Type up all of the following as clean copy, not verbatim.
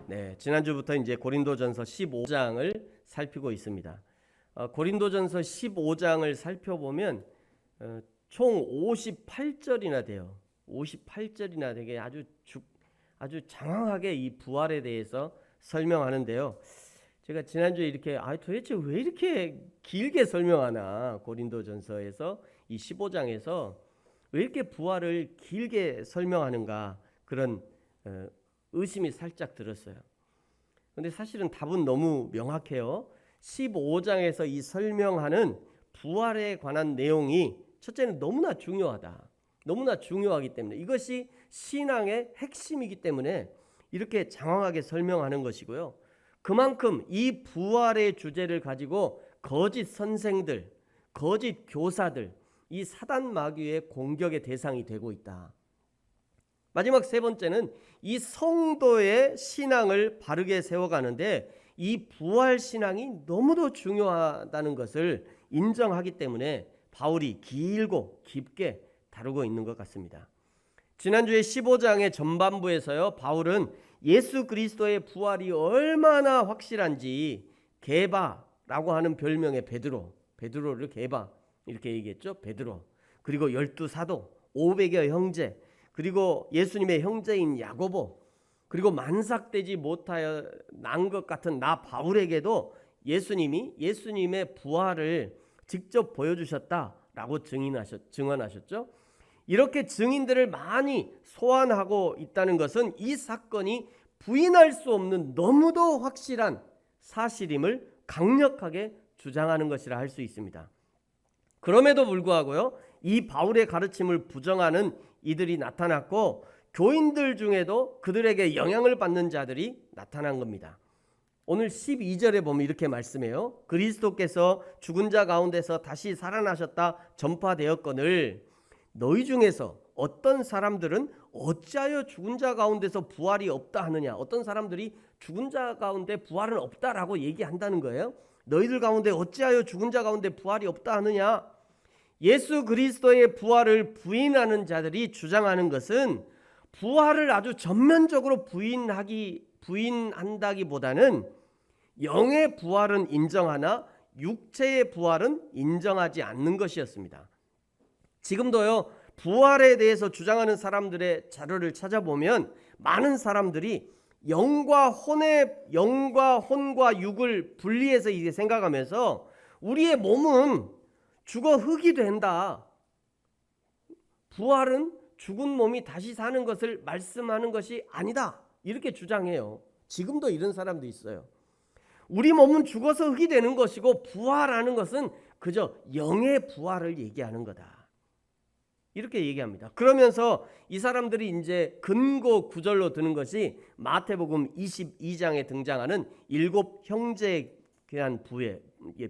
네, 지난주부터 이제 고린도전서 15장을 살피고 있습니다. 고린도전서 15장을 살펴보면 총 58절이나 돼요. 58절이나 되게 아주 장황하게 이 부활에 대해서 설명하는데요. 제가 지난주에 이렇게 도대체 왜 이렇게 길게 설명하나, 고린도전서에서 이 15장에서 왜 이렇게 부활을 길게 설명하는가, 그런 의심이 살짝 들었어요. 근데 사실은 답은 너무 명확해요. 15장에서 이 설명하는 부활에 관한 내용이 첫째는 너무나 중요하다. 너무나 중요하기 때문에, 이것이 신앙의 핵심이기 때문에 이렇게 장황하게 설명하는 것이고요. 그만큼 이 부활의 주제를 가지고 거짓 선생들, 거짓 교사들, 이 사단 마귀의 공격의 대상이 되고 있다. 마지막 세 번째는 이 성도의 신앙을 바르게 세워가는데 이 부활 신앙이 너무도 중요하다는 것을 인정하기 때문에 바울이 길고 깊게 다루고 있는 것 같습니다. 지난주에 15장의 전반부에서요, 바울은 예수 그리스도의 부활이 얼마나 확실한지 게바라고 하는 별명의 베드로를 게바 이렇게 얘기했죠. 베드로, 그리고 12사도, 500여 형제, 그리고 예수님의 형제인 야고보, 그리고 만삭되지 못하여 난 것 같은 나 바울에게도 예수님의 부활을 직접 보여주셨다라고 증언하셨죠. 이렇게 증인들을 많이 소환하고 있다는 것은 이 사건이 부인할 수 없는 너무도 확실한 사실임을 강력하게 주장하는 것이라 할 수 있습니다. 그럼에도 불구하고요, 이 바울의 가르침을 부정하는 이들이 나타났고, 교인들 중에도 그들에게 영향을 받는 자들이 나타난 겁니다. 오늘 12절에 보면 이렇게 말씀해요. 그리스도께서 죽은 자 가운데서 다시 살아나셨다 전파되었거늘 너희 중에서 어떤 사람들은 어찌하여 죽은 자 가운데서 부활이 없다 하느냐. 어떤 사람들이 죽은 자 가운데 부활은 없다라고 얘기한다는 거예요. 너희들 가운데 어찌하여 죽은 자 가운데 부활이 없다 하느냐. 예수 그리스도의 부활을 부인하는 자들이 주장하는 것은 부활을 아주 전면적으로 부인한다기보다는 영의 부활은 인정하나 육체의 부활은 인정하지 않는 것이었습니다. 지금도요, 부활에 대해서 주장하는 사람들의 자료를 찾아보면 많은 사람들이 영과 혼과 육을 분리해서 이제 생각하면서 우리의 몸은 죽어 흙이 된다. 부활은 죽은 몸이 다시 사는 것을 말씀하는 것이 아니다. 이렇게 주장해요. 지금도 이런 사람도 있어요. 우리 몸은 죽어서 흙이 되는 것이고 부활하는 것은 그저 영의 부활을 얘기하는 거다. 이렇게 얘기합니다. 그러면서 이 사람들이 이제 근거 구절로 드는 것이 마태복음 22장에 등장하는 7 형제에 대한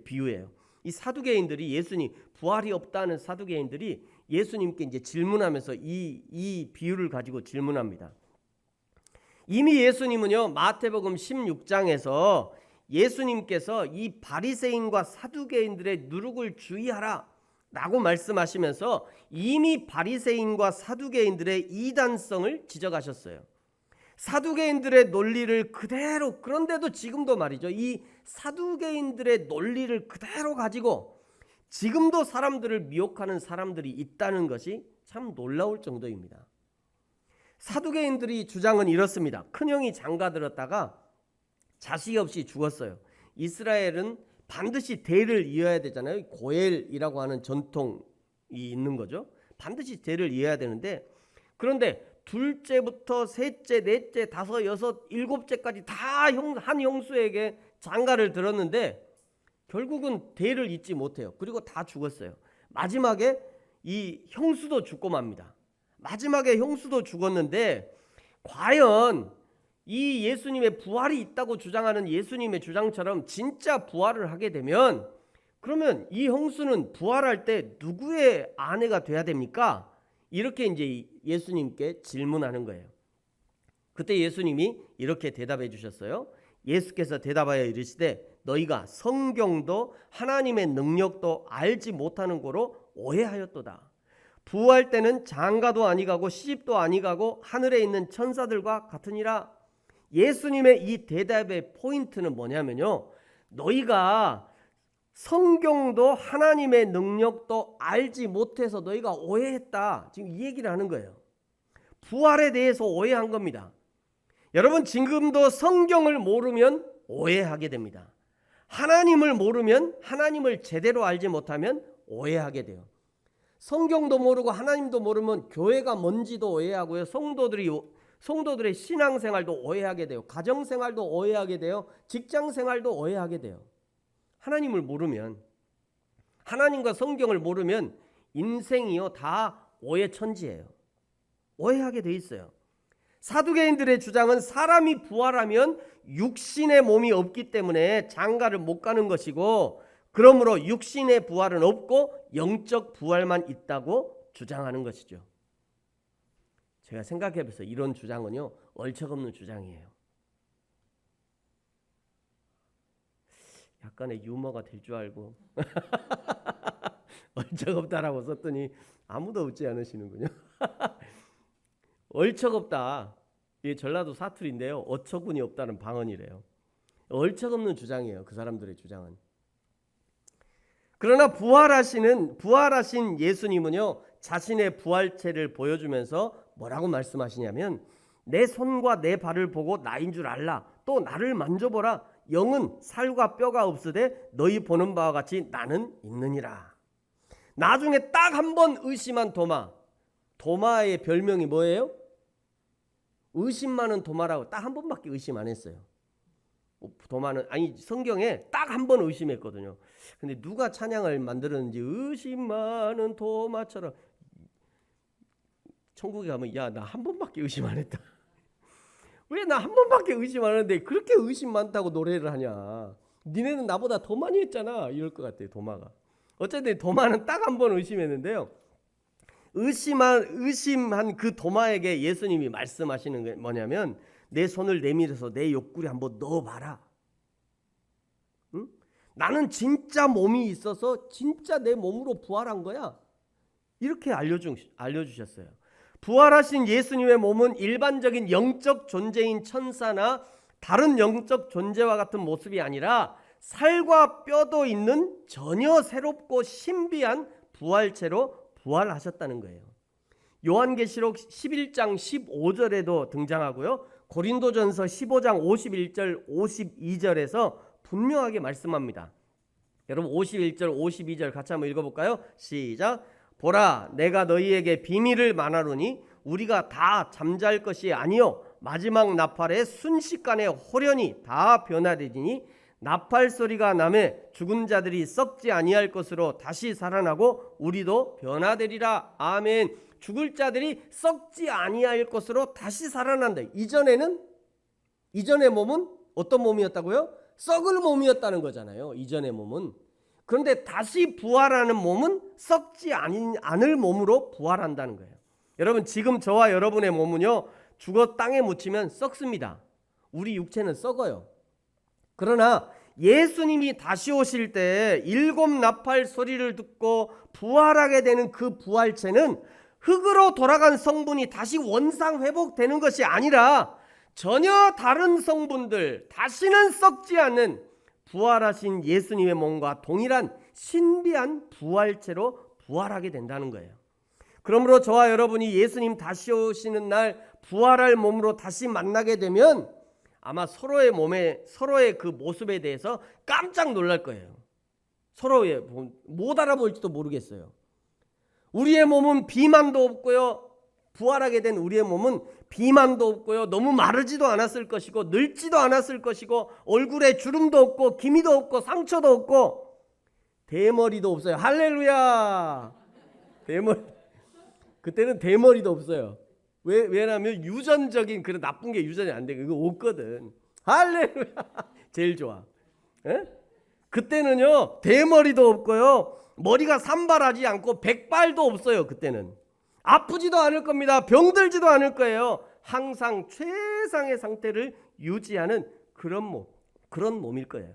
비유예요. 이 사두개인들이 예수님 부활이 없다는 사두개인들이 예수님께 이제 질문하면서 이 비유를 가지고 질문합니다. 이미 예수님은요, 마태복음 16장에서 예수님께서 이 바리새인과 사두개인들의 누룩을 주의하라 라고 말씀하시면서 이미 바리새인과 사두개인들의 이단성을 지적하셨어요. 사두개인들의 논리를 그대로, 그런데도 지금도 말이죠, 이 사두개인들의 논리를 그대로 가지고 지금도 사람들을 미혹하는 사람들이 있다는 것이 참 놀라울 정도입니다. 사두개인들이 주장은 이렇습니다. 큰형이 장가들었다가 자식 없이 죽었어요. 이스라엘은 반드시 대를 이어야 되잖아요. 고엘이라고 하는 전통이 있는 거죠. 반드시 대를 이어야 되는데, 그런데 둘째부터 셋째, 넷째, 다섯, 여섯, 일곱째까지 다 한 형수에게 장가를 들었는데 결국은 대를 잇지 못해요. 그리고 다 죽었어요. 마지막에 이 형수도 죽고 맙니다. 마지막에 형수도 죽었는데 과연 이 예수님의 부활이 있다고 주장하는 예수님의 주장처럼 진짜 부활을 하게 되면 그러면 이 형수는 부활할 때 누구의 아내가 돼야 됩니까? 이렇게 이제 예수님께 질문하는 거예요. 그때 예수님이 이렇게 대답해 주셨어요. 예수께서 대답하여 이르시되 너희가 성경도 하나님의 능력도 알지 못하는 거로 오해하였도다. 부활 때는 장가도 아니가고 시집도 아니가고 하늘에 있는 천사들과 같으니라. 예수님의 이 대답의 포인트는 뭐냐면요, 너희가 성경도 하나님의 능력도 알지 못해서 너희가 오해했다, 지금 이 얘기를 하는 거예요. 부활에 대해서 오해한 겁니다. 여러분, 지금도 성경을 모르면 오해하게 됩니다. 하나님을 모르면, 하나님을 제대로 알지 못하면 오해하게 돼요. 성경도 모르고 하나님도 모르면 교회가 뭔지도 오해하고요, 성도들의 신앙생활도 오해하게 돼요. 가정생활도 오해하게 돼요. 직장생활도 오해하게 돼요. 하나님을 모르면, 하나님과 성경을 모르면 인생이요 다 오해천지예요. 오해하게 돼 있어요. 사두개인들의 주장은 사람이 부활하면 육신의 몸이 없기 때문에 장가를 못 가는 것이고, 그러므로 육신의 부활은 없고 영적 부활만 있다고 주장하는 것이죠. 제가 생각해보세요. 이런 주장은요, 얼척없는 주장이에요. 약간의 유머가 될 줄 알고 얼척없다라고 썼더니 아무도 웃지 않으시는군요. 얼척없다, 이게 전라도 사투리인데요, 어처구니 없다는 방언이래요. 얼척없는 주장이에요, 그 사람들의 주장은. 그러나 부활하신 예수님은요, 자신의 부활체를 보여주면서 뭐라고 말씀하시냐면, 내 손과 내 발을 보고 나인 줄 알라. 또 나를 만져보라. 영은 살과 뼈가 없으되 너희 보는 바와 같이 나는 있느니라. 나중에 딱 한 번 의심한 도마의 별명이 뭐예요? 의심 많은 도마라고. 딱 한 번밖에 의심 안 했어요. 도마는, 아니, 성경에 딱 한 번 의심했거든요. 근데 누가 찬양을 만들었는지, 의심 많은 도마처럼. 천국에 가면, 야, 나 한 번밖에 의심 안 했다. 왜 나 한 번밖에 의심 안 했는데 그렇게 의심 많다고 노래를 하냐. 니네는 나보다 더 많이 했잖아, 이럴 것 같아요, 도마가. 어쨌든 도마는 딱 한 번 의심했는데요, 의심한 그 도마에게 예수님이 말씀하시는 게 뭐냐면, 내 손을 내밀어서 내 옆구리 한번 넣어봐라. 응? 나는 진짜 몸이 있어서 진짜 내 몸으로 부활한 거야. 이렇게 알려주셨어요. 부활하신 예수님의 몸은 일반적인 영적 존재인 천사나 다른 영적 존재와 같은 모습이 아니라 살과 뼈도 있는 전혀 새롭고 신비한 부활체로 부활하셨다는 거예요. 요한계시록 11장 15절에도 등장하고요, 고린도전서 15장 51절 52절에서 분명하게 말씀합니다. 여러분, 51절 52절 같이 한번 읽어볼까요? 시작. 보라, 내가 너희에게 비밀을 말하노니 우리가 다 잠잘 것이 아니요 마지막 나팔의 순식간에 호련히 다 변화되리니, 나팔 소리가 나매 죽은 자들이 썩지 아니할 것으로 다시 살아나고 우리도 변화되리라. 아멘. 죽을 자들이 썩지 아니할 것으로 다시 살아난다. 이전의 몸은 어떤 몸이었다고요? 썩을 몸이었다는 거잖아요, 이전의 몸은. 그런데 다시 부활하는 몸은 썩지 않을 몸으로 부활한다는 거예요. 여러분, 지금 저와 여러분의 몸은요, 죽어 땅에 묻히면 썩습니다. 우리 육체는 썩어요. 그러나 예수님이 다시 오실 때 일곱 나팔 소리를 듣고 부활하게 되는 그 부활체는 흙으로 돌아간 성분이 다시 원상 회복되는 것이 아니라 전혀 다른 성분들, 다시는 썩지 않는 부활하신 예수님의 몸과 동일한 신비한 부활체로 부활하게 된다는 거예요. 그러므로 저와 여러분이 예수님 다시 오시는 날 부활할 몸으로 다시 만나게 되면 아마 서로의 그 모습에 대해서 깜짝 놀랄 거예요. 서로의 못 알아볼지도 모르겠어요. 우리의 몸은 비만도 없고요, 부활하게 된 우리의 몸은 비만도 없고요, 너무 마르지도 않았을 것이고 늙지도 않았을 것이고 얼굴에 주름도 없고 기미도 없고 상처도 없고 대머리도 없어요. 할렐루야. 그때는 대머리도 없어요. 왜냐하면 유전적인 그런 나쁜 게 유전이 안 돼. 이거 없거든. 할렐루야. 제일 좋아. 에? 그때는요, 대머리도 없고요, 머리가 산발하지 않고 백발도 없어요. 그때는 아프지도 않을 겁니다. 병들지도 않을 거예요. 항상 최상의 상태를 유지하는 그런 몸일 거예요.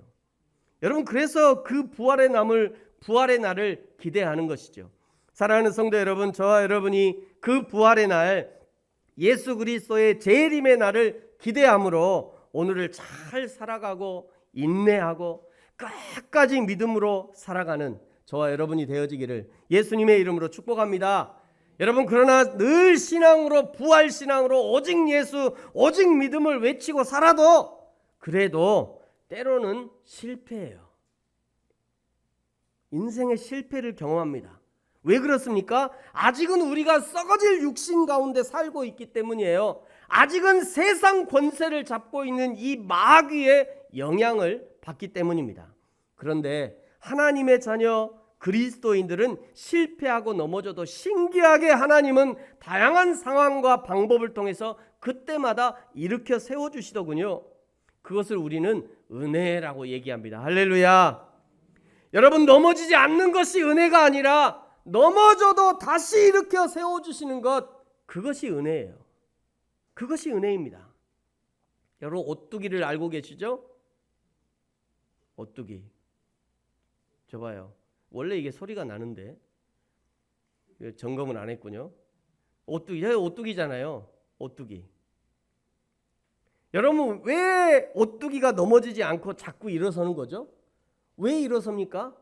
여러분, 그래서 그 부활의 날을 기대하는 것이죠. 사랑하는 성도 여러분, 저와 여러분이 그 부활의 날, 예수 그리스도의 재림의 날을 기대함으로 오늘을 잘 살아가고 인내하고 끝까지 믿음으로 살아가는 저와 여러분이 되어지기를 예수님의 이름으로 축복합니다. 여러분, 그러나 늘 신앙으로, 부활 신앙으로 오직 예수, 오직 믿음을 외치고 살아도 그래도 때로는 실패해요. 인생의 실패를 경험합니다. 왜 그렇습니까? 아직은 우리가 썩어질 육신 가운데 살고 있기 때문이에요. 아직은 세상 권세를 잡고 있는 이 마귀의 영향을 받기 때문입니다. 그런데 하나님의 자녀 그리스도인들은 실패하고 넘어져도 신기하게 하나님은 다양한 상황과 방법을 통해서 그때마다 일으켜 세워주시더군요. 그것을 우리는 은혜라고 얘기합니다. 할렐루야. 여러분, 넘어지지 않는 것이 은혜가 아니라 넘어져도 다시 일으켜 세워주시는 것, 그것이 은혜예요. 그것이 은혜입니다. 여러분, 오뚜기를 알고 계시죠? 오뚜기. 저 봐요. 원래 이게 소리가 나는데 점검을 안 했군요. 오뚜기잖아요. 오뚜기. 여러분, 왜 오뚜기가 넘어지지 않고 자꾸 일어서는 거죠? 왜 일어섭니까?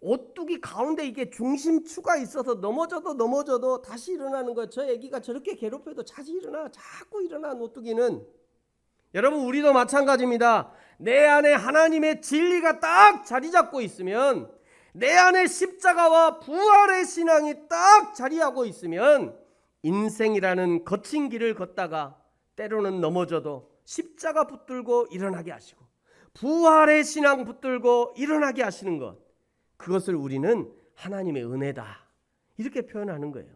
오뚜기 가운데 이게 중심추가 있어서 넘어져도 다시 일어나는 거예요. 저 애기가 저렇게 괴롭혀도 자꾸 일어나. 오뚜기는. 여러분, 우리도 마찬가지입니다. 내 안에 하나님의 진리가 딱 자리 잡고 있으면, 내 안에 십자가와 부활의 신앙이 딱 자리하고 있으면 인생이라는 거친 길을 걷다가 때로는 넘어져도 십자가 붙들고 일어나게 하시고 부활의 신앙 붙들고 일어나게 하시는 것, 그것을 우리는 하나님의 은혜다, 이렇게 표현하는 거예요.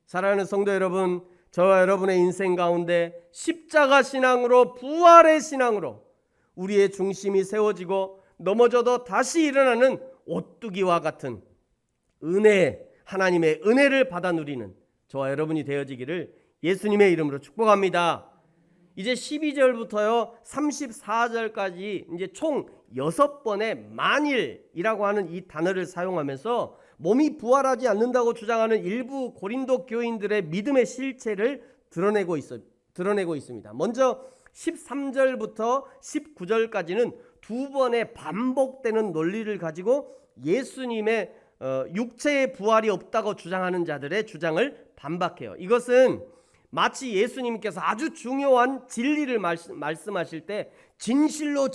사랑하는 성도 여러분, 저와 여러분의 인생 가운데 십자가 신앙으로, 부활의 신앙으로 우리의 중심이 세워지고 넘어져도 다시 일어나는 오뚜기와 같은 은혜, 하나님의 은혜를 받아 누리는 저와 여러분이 되어지기를 예수님의 이름으로 축복합니다. 이제 12절부터요 34절까지 이제 총 6번의 만일이라고 하는 이 단어를 사용하면서 몸이 부활하지 않는다고 주장하는 일부 고린도 교인들의 믿음의 실체를 드러내고 있습니다. 먼저 13절부터 19절까지는 두 번의 반복되는 논리를 가지고 예수님의 육체의 부활이 없다고 주장하는 자들의 주장을 반박해요. 이것은 마치 예수님께서 아주 중요한 진리를 말씀하실 때 진실로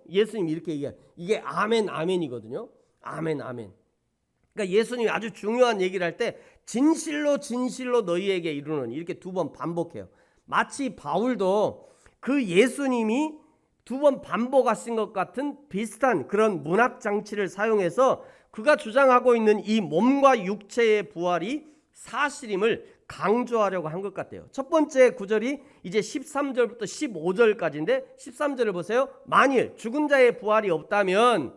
예수님 이렇게 얘기해요. 이게 아멘 아멘이거든요. 아멘. 그러니까 예수님이 아주 중요한 얘기를 할 때 진실로 너희에게 이르노니 이렇게 두 번 반복해요. 마치 바울도 그 예수님이 두 번 반복하신 것 같은 비슷한 그런 문학 장치를 사용해서 그가 주장하고 있는 이 몸과 육체의 부활이 사실임을 강조하려고 한 것 같아요. 첫 번째 구절이 이제 13절부터 15절까지인데 13절을 보세요. 만일 죽은 자의 부활이 없다면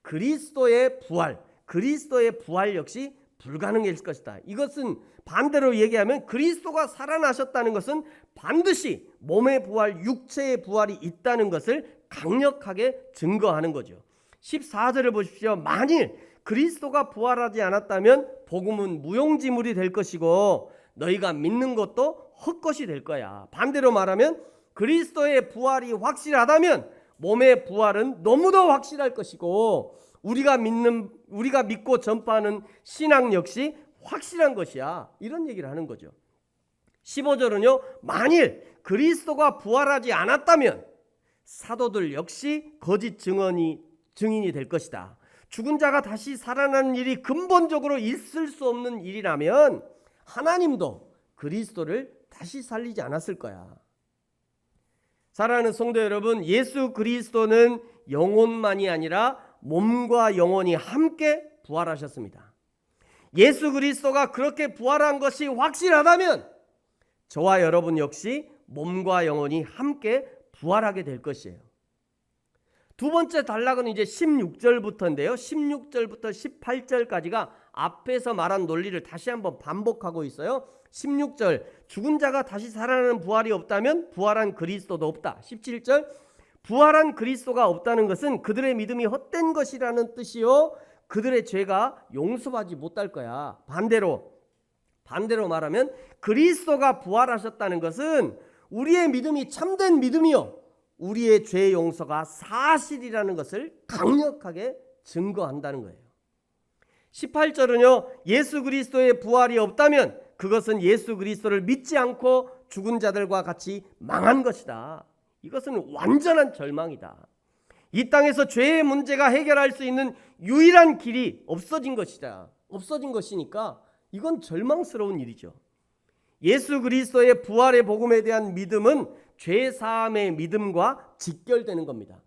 그리스도의 부활 역시 불가능해질 것이다. 이것은 반대로 얘기하면 그리스도가 살아나셨다는 것은 반드시 몸의 부활, 육체의 부활이 있다는 것을 강력하게 증거하는 거죠. 14절을 보십시오. 만일 그리스도가 부활하지 않았다면 복음은 무용지물이 될 것이고 너희가 믿는 것도 헛것이 될 거야. 반대로 말하면 그리스도의 부활이 확실하다면 몸의 부활은 너무도 확실할 것이고 우리가 믿고 전파하는 신앙 역시 확실한 것이야. 이런 얘기를 하는 거죠. 15절은요. 만일 그리스도가 부활하지 않았다면 사도들 역시 거짓 증인이 될 것이다. 죽은 자가 다시 살아나는 일이 근본적으로 있을 수 없는 일이라면 하나님도 그리스도를 다시 살리지 않았을 거야. 사랑하는 성도 여러분, 예수 그리스도는 영혼만이 아니라 몸과 영혼이 함께 부활하셨습니다. 예수 그리스도가 그렇게 부활한 것이 확실하다면 저와 여러분 역시 몸과 영혼이 함께 부활하게 될 것이에요. 두 번째 단락은 이제 16절부터인데요. 16절부터 18절까지가 앞에서 말한 논리를 다시 한번 반복하고 있어요. 16절, 죽은 자가 다시 살아나는 부활이 없다면 부활한 그리스도도 없다. 17절, 부활한 그리스도가 없다는 것은 그들의 믿음이 헛된 것이라는 뜻이요 그들의 죄가 용서받지 못할 거야. 반대로 말하면 그리스도가 부활하셨다는 것은 우리의 믿음이 참된 믿음이요, 우리의 죄 용서가 사실이라는 것을 강력하게 증거한다는 거예요. 18절은요, 예수 그리스도의 부활이 없다면 그것은 예수 그리스도를 믿지 않고 죽은 자들과 같이 망한 것이다. 이것은 완전한 절망이다. 이 땅에서 죄의 문제가 해결할 수 있는 유일한 길이 없어진 것이니까 이건 절망스러운 일이죠. 예수 그리스도의 부활의 복음에 대한 믿음은 죄 사함의 믿음과 직결되는 겁니다.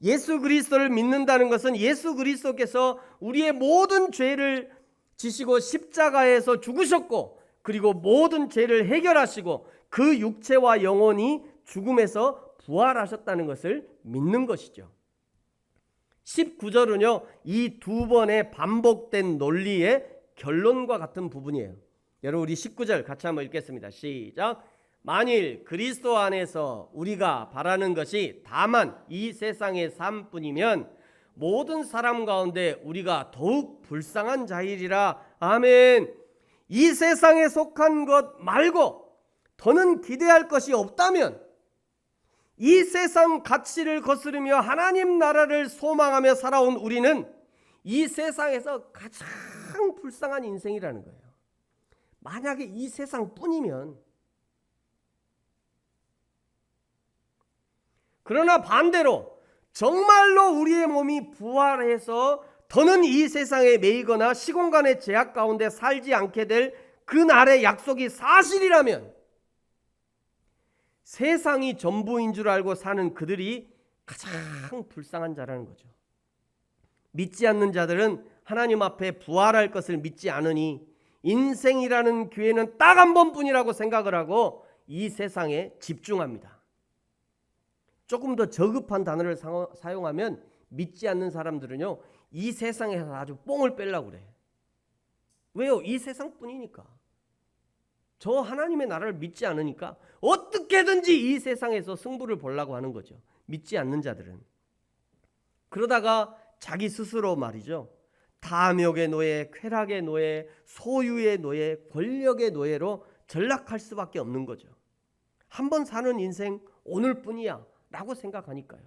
예수 그리스도를 믿는다는 것은 예수 그리스도께서 우리의 모든 죄를 지시고 십자가에서 죽으셨고, 그리고 모든 죄를 해결하시고 그 육체와 영혼이 죽음에서 부활하셨다는 것을 믿는 것이죠. 19절은요, 이 두 번의 반복된 논리의 결론과 같은 부분이에요. 여러분, 우리 19절 같이 한번 읽겠습니다. 시작. 만일 그리스도 안에서 우리가 바라는 것이 다만 이 세상의 삶뿐이면 모든 사람 가운데 우리가 더욱 불쌍한 자이리라. 아멘. 이 세상에 속한 것 말고 더는 기대할 것이 없다면, 이 세상 가치를 거스르며 하나님 나라를 소망하며 살아온 우리는 이 세상에서 가장 불쌍한 인생이라는 거예요. 만약에 이 세상뿐이면. 그러나 반대로 정말로 우리의 몸이 부활해서 더는 이 세상에 매이거나 시공간의 제약 가운데 살지 않게 될 그날의 약속이 사실이라면, 세상이 전부인 줄 알고 사는 그들이 가장 불쌍한 자라는 거죠. 믿지 않는 자들은 하나님 앞에 부활할 것을 믿지 않으니 인생이라는 기회는 딱 한 번뿐이라고 생각을 하고 이 세상에 집중합니다. 조금 더 저급한 단어를 사용하면 믿지 않는 사람들은요, 이 세상에서 아주 뽕을 빼려고 그래. 왜요? 이 세상뿐이니까. 저 하나님의 나라를 믿지 않으니까 어떻게든지 이 세상에서 승부를 보려고 하는 거죠. 믿지 않는 자들은. 그러다가 자기 스스로 말이죠, 탐욕의 노예, 쾌락의 노예, 소유의 노예, 권력의 노예로 전락할 수밖에 없는 거죠. 한 번 사는 인생 오늘뿐이야 라고 생각하니까요.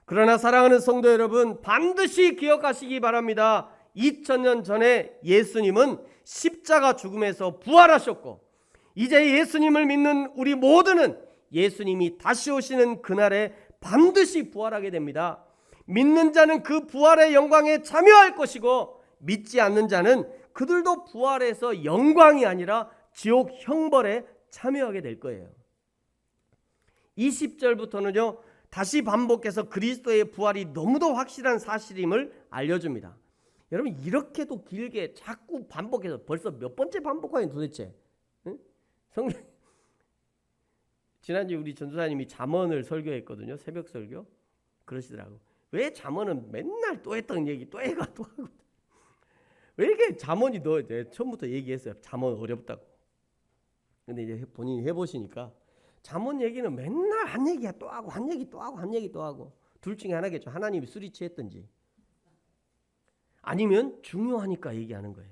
그러나 사랑하는 성도 여러분, 반드시 기억하시기 바랍니다. 2000년 전에 예수님은 십자가 죽음에서 부활하셨고, 이제 예수님을 믿는 우리 모두는 예수님이 다시 오시는 그날에 반드시 부활하게 됩니다. 믿는 자는 그 부활의 영광에 참여할 것이고, 믿지 않는 자는 그들도 부활해서 영광이 아니라 지옥 형벌에 참여하게 될 거예요. 20절부터는요, 다시 반복해서 그리스도의 부활이 너무도 확실한 사실임을 알려줍니다. 여러분, 이렇게도 길게 자꾸 반복해서 벌써 몇 번째 반복하니 도대체? 응? 지난주에 우리 전도사님이 잠언을 설교했거든요. 새벽 설교. 그러시더라고. 왜 잠언은 맨날 또 했던 얘기 또 해가 또 하고. 왜 이렇게 잠언이 처음부터 얘기했어요. 잠언 어렵다고. 근데 이제 본인이 해보시니까 잠언 얘기는 맨날 한 얘기야 또 하고, 한 얘기 또 하고, 한 얘기 또 하고. 둘 중에 하나겠죠. 하나님이 술이 취했든지 아니면 중요하니까 얘기하는 거예요.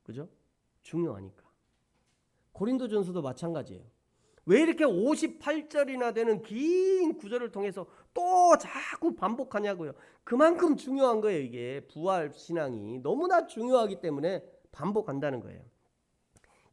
그죠? 중요하니까. 고린도전서도 마찬가지예요. 왜 이렇게 58절이나 되는 긴 구절을 통해서 또 자꾸 반복하냐고요. 그만큼 중요한 거예요. 이게 부활 신앙이 너무나 중요하기 때문에 반복한다는 거예요.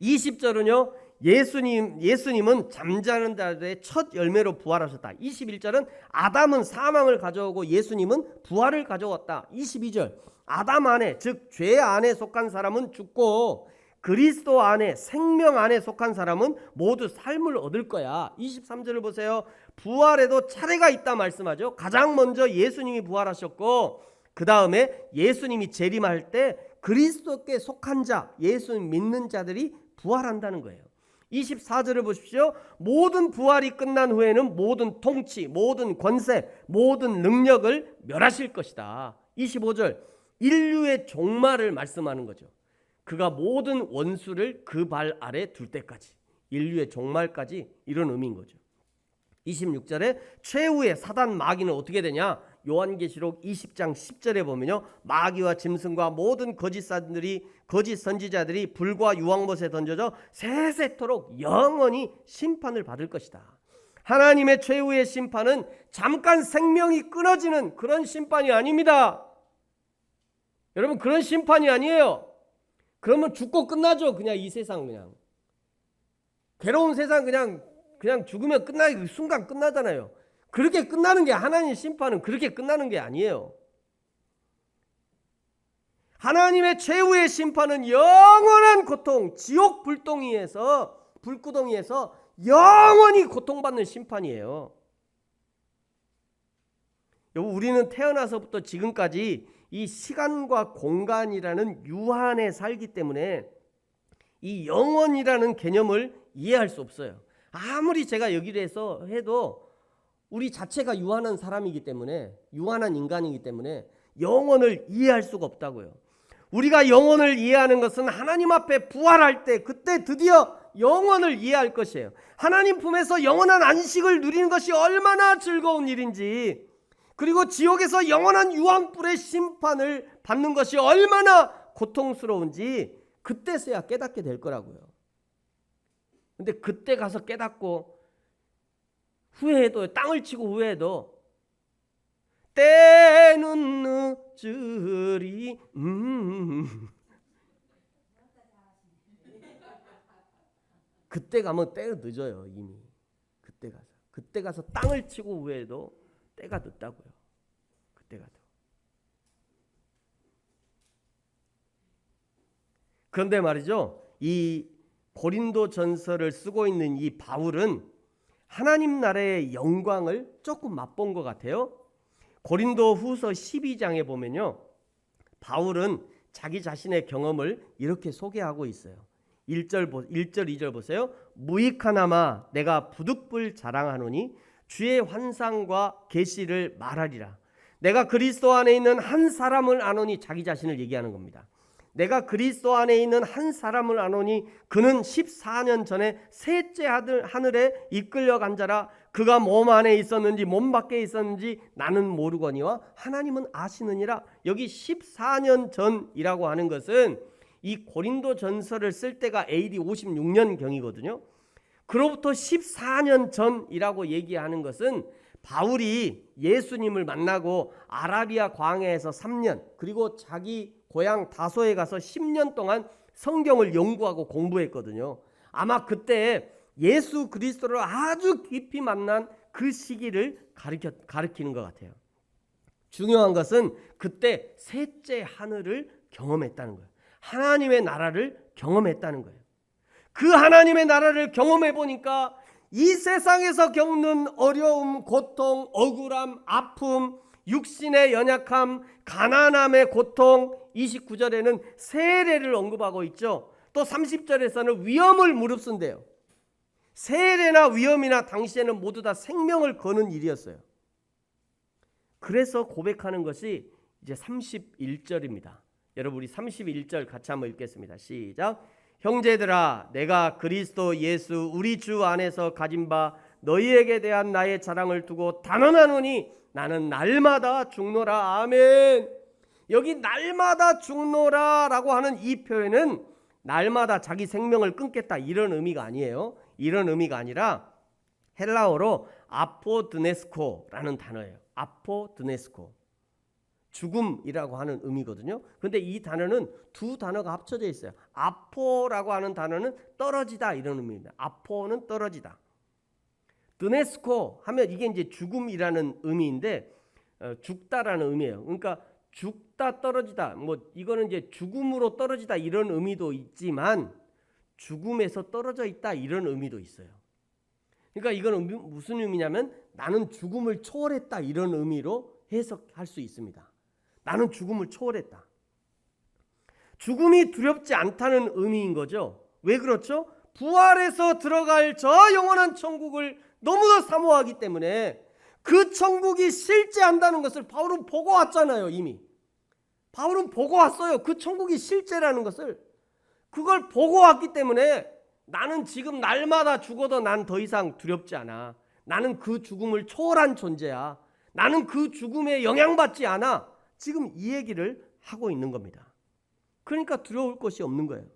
20절은요, 예수님은 잠자는 자들의 첫 열매로 부활하셨다. 21절은 아담은 사망을 가져오고 예수님은 부활을 가져왔다. 22절, 아담 안에, 즉 죄 안에 속한 사람은 죽고 그리스도 안에, 생명 안에 속한 사람은 모두 삶을 얻을 거야. 23절을 보세요. 부활에도 차례가 있다 말씀하죠. 가장 먼저 예수님이 부활하셨고, 그 다음에 예수님이 재림할 때 그리스도께 속한 자, 예수님 믿는 자들이 부활한다는 거예요. 24절을 보십시오. 모든 부활이 끝난 후에는 모든 통치, 모든 권세, 모든 능력을 멸하실 것이다. 25절, 인류의 종말을 말씀하는 거죠. 그가 모든 원수를 그 발 아래 둘 때까지, 인류의 종말까지, 이런 의미인 거죠. 26절에 최후의 사단 마귀는 어떻게 되냐? 요한계시록 20장 10절에 보면요, 마귀와 짐승과 모든 거짓 선지자들이 불과 유황못에 던져져 세세토록 영원히 심판을 받을 것이다. 하나님의 최후의 심판은 잠깐 생명이 끊어지는 그런 심판이 아닙니다. 여러분, 그런 심판이 아니에요. 그러면 죽고 끝나죠. 그냥 이 세상, 그냥 괴로운 세상, 그냥 죽으면 끝나기 순간 끝나잖아요. 그렇게 끝나는 게, 하나님의 심판은 그렇게 끝나는 게 아니에요. 하나님의 최후의 심판은 영원한 고통, 지옥 불구덩이에서 영원히 고통받는 심판이에요. 우리는 태어나서부터 지금까지 이 시간과 공간이라는 유한에 살기 때문에 이 영원이라는 개념을 이해할 수 없어요. 아무리 제가 여기를 해도 우리 자체가 유한한 사람이기 때문에, 유한한 인간이기 때문에 영원을 이해할 수가 없다고요. 우리가 영원을 이해하는 것은 하나님 앞에 부활할 때, 그때 드디어 영원을 이해할 것이에요. 하나님 품에서 영원한 안식을 누리는 것이 얼마나 즐거운 일인지, 그리고 지옥에서 영원한 유황불의 심판을 받는 것이 얼마나 고통스러운지 그때서야 깨닫게 될 거라고요. 근데 그때 가서 깨닫고 후회해도, 땅을 치고 후회해도 때는 늦으리 그때 가면 때가 늦어요. 이미 그때 가서 땅을 치고 후회해도 때가 늦다고요. 그때 가도. 그런데 말이죠, 이 고린도 전서를 쓰고 있는 이 바울은 하나님 나라의 영광을 조금 맛본 것 같아요. 고린도 후서 12장에 보면요, 바울은 자기 자신의 경험을 이렇게 소개하고 있어요. 1절 2절 보세요. 무익하나마 내가 부득불 자랑하노니 주의 환상과 계시를 말하리라. 내가 그리스도 안에 있는 한 사람을 아노니, 자기 자신을 얘기하는 겁니다. 내가 그리스도 안에 있는 한 사람을 아노니 그는 14년 전에 셋째 하늘에 이끌려간 자라. 그가 몸 안에 있었는지 몸 밖에 있었는지 나는 모르거니와 하나님은 아시느니라. 여기 14년 전이라고 하는 것은 이 고린도 전서를 쓸 때가 AD 56년 경이거든요. 그로부터 14년 전이라고 얘기하는 것은 바울이 예수님을 만나고 아라비아 광야에서 3년, 그리고 자기 고향 다소에 가서 10년 동안 성경을 연구하고 공부했거든요. 아마 그때 예수 그리스도를 아주 깊이 만난 그 시기를 가리키는 것 같아요. 중요한 것은 그때 셋째 하늘을 경험했다는 거예요. 하나님의 나라를 경험했다는 거예요. 그 하나님의 나라를 경험해 보니까 이 세상에서 겪는 어려움, 고통, 억울함, 아픔, 육신의 연약함, 가난함의 고통, 29절에는 세례를 언급하고 있죠. 또 30절에서는 위험을 무릅쓴대요. 세례나 위험이나 당시에는 모두 다 생명을 거는 일이었어요. 그래서 고백하는 것이 이제 31절입니다. 여러분, 우리 31절 같이 한번 읽겠습니다. 시작. 형제들아, 내가 그리스도 예수 우리 주 안에서 가진 바 너희에게 대한 나의 자랑을 두고 단언하노니 나는 날마다 죽노라. 아멘. 여기 날마다 죽노라 라고 하는 이 표현은 날마다 자기 생명을 끊겠다 이런 의미가 아니에요. 이런 의미가 아니라 헬라어로 아포드네스코라는 단어예요. 아포드네스코, 죽음이라고 하는 의미거든요. 그런데 이 단어는 두 단어가 합쳐져 있어요. 아포라고 하는 단어는 떨어지다 이런 의미입니다. 아포는 떨어지다. 드네스코 하면 이게 이제 죽음이라는 의미인데 죽다라는 의미예요. 그러니까 죽다, 떨어지다, 뭐 이거는 이제 죽음으로 떨어지다 이런 의미도 있지만 죽음에서 떨어져 있다 이런 의미도 있어요. 그러니까 이건 무슨 의미냐면 나는 죽음을 초월했다 이런 의미로 해석할 수 있습니다. 나는 죽음을 초월했다. 죽음이 두렵지 않다는 의미인 거죠. 왜 그렇죠? 부활해서 들어갈 저 영원한 천국을 너무나 사모하기 때문에 그 천국이 실제한다는 것을 바울은 보고 왔잖아요. 이미 바울은 보고 왔어요. 그 천국이 실제라는 것을. 그걸 보고 왔기 때문에 나는 지금 날마다 죽어도 난 더 이상 두렵지 않아. 나는 그 죽음을 초월한 존재야. 나는 그 죽음에 영향받지 않아. 지금 이 얘기를 하고 있는 겁니다. 그러니까 두려울 것이 없는 거예요.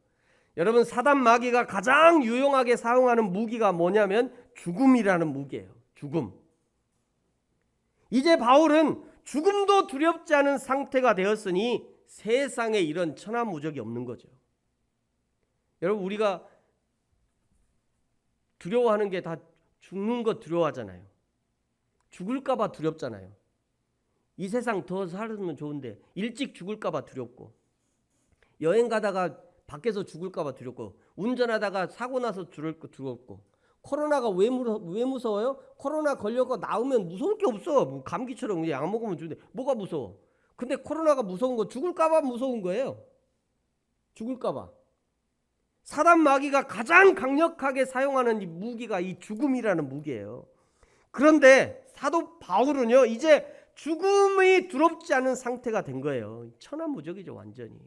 여러분, 사단 마귀가 가장 유용하게 사용하는 무기가 뭐냐면 죽음이라는 무기예요. 죽음. 이제 바울은 죽음도 두렵지 않은 상태가 되었으니 세상에 이런 천하무적이 없는 거죠. 여러분, 우리가 두려워하는 게 다 죽는 거 두려워하잖아요. 죽을까 봐 두렵잖아요. 이 세상 더 살았으면 좋은데 일찍 죽을까 봐 두렵고, 여행 가다가 밖에서 죽을까 봐 두렵고, 운전하다가 사고 나서 두렵고. 코로나가 왜 무서워요? 코로나 걸려서 나오면 무서울 게 없어. 뭐 감기처럼 그냥 약 먹으면 좋은데 뭐가 무서워? 근데 코로나가 무서운 거 죽을까 봐 무서운 거예요. 죽을까 봐. 사단 마귀가 가장 강력하게 사용하는 이 무기가 이 죽음이라는 무기예요. 그런데 사도 바울은요, 이제 죽음이 두렵지 않은 상태가 된 거예요. 천하무적이죠, 완전히.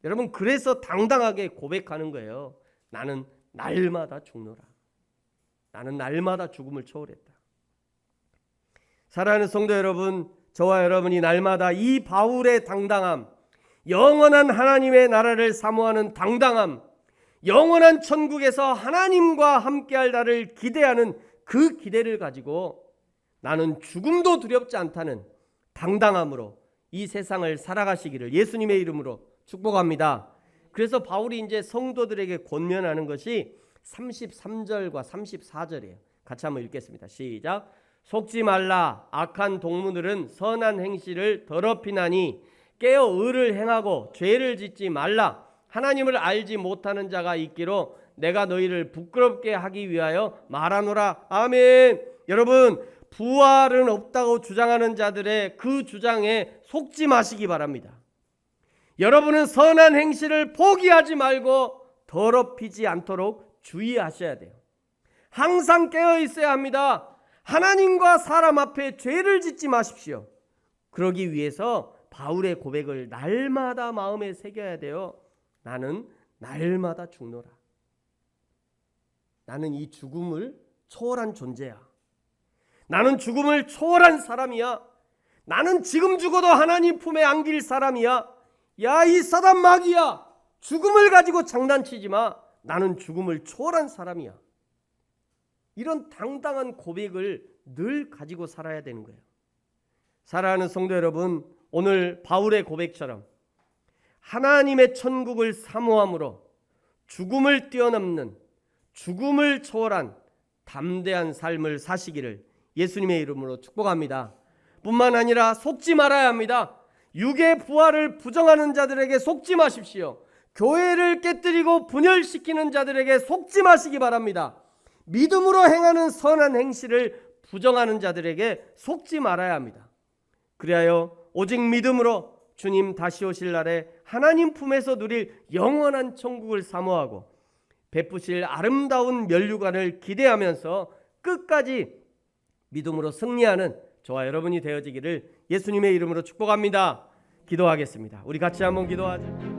여러분, 그래서 당당하게 고백하는 거예요. 나는 날마다 죽노라. 나는 날마다 죽음을 초월했다. 사랑하는 성도 여러분, 저와 여러분이 날마다 이 바울의 당당함, 영원한 하나님의 나라를 사모하는 당당함, 영원한 천국에서 하나님과 함께할 날을 기대하는 그 기대를 가지고 나는 죽음도 두렵지 않다는 당당함으로 이 세상을 살아가시기를 예수님의 이름으로 축복합니다. 그래서 바울이 이제 성도들에게 권면하는 것이 33절과 34절이에요. 같이 한번 읽겠습니다. 시작. 속지 말라. 악한 동무들은 선한 행실을 더럽히나니 깨어 의를 행하고 죄를 짓지 말라. 하나님을 알지 못하는 자가 있기로 내가 너희를 부끄럽게 하기 위하여 말하노라. 아멘. 여러분, 부활은 없다고 주장하는 자들의 그 주장에 속지 마시기 바랍니다. 여러분은 선한 행실을 포기하지 말고 더럽히지 않도록 주의하셔야 돼요. 항상 깨어 있어야 합니다. 하나님과 사람 앞에 죄를 짓지 마십시오. 그러기 위해서 바울의 고백을 날마다 마음에 새겨야 돼요. 나는 날마다 죽노라. 나는 이 죽음을 초월한 존재야. 나는 죽음을 초월한 사람이야. 나는 지금 죽어도 하나님 품에 안길 사람이야. 야, 이 사단 마귀야, 죽음을 가지고 장난치지 마. 나는 죽음을 초월한 사람이야. 이런 당당한 고백을 늘 가지고 살아야 되는 거예요. 사랑하는 성도 여러분, 오늘 바울의 고백처럼 하나님의 천국을 사모함으로 죽음을 뛰어넘는, 죽음을 초월한 담대한 삶을 사시기를 예수님의 이름으로 축복합니다. 뿐만 아니라 속지 말아야 합니다. 육의 부활을 부정하는 자들에게 속지 마십시오. 교회를 깨뜨리고 분열시키는 자들에게 속지 마시기 바랍니다. 믿음으로 행하는 선한 행실을 부정하는 자들에게 속지 말아야 합니다. 그리하여 오직 믿음으로 주님 다시 오실 날에 하나님 품에서 누릴 영원한 천국을 사모하고 베푸실 아름다운 면류관을 기대하면서 끝까지 믿음으로 승리하는 저와 여러분이 되어지기를 예수님의 이름으로 축복합니다. 기도하겠습니다. 우리 같이 한번 기도하죠.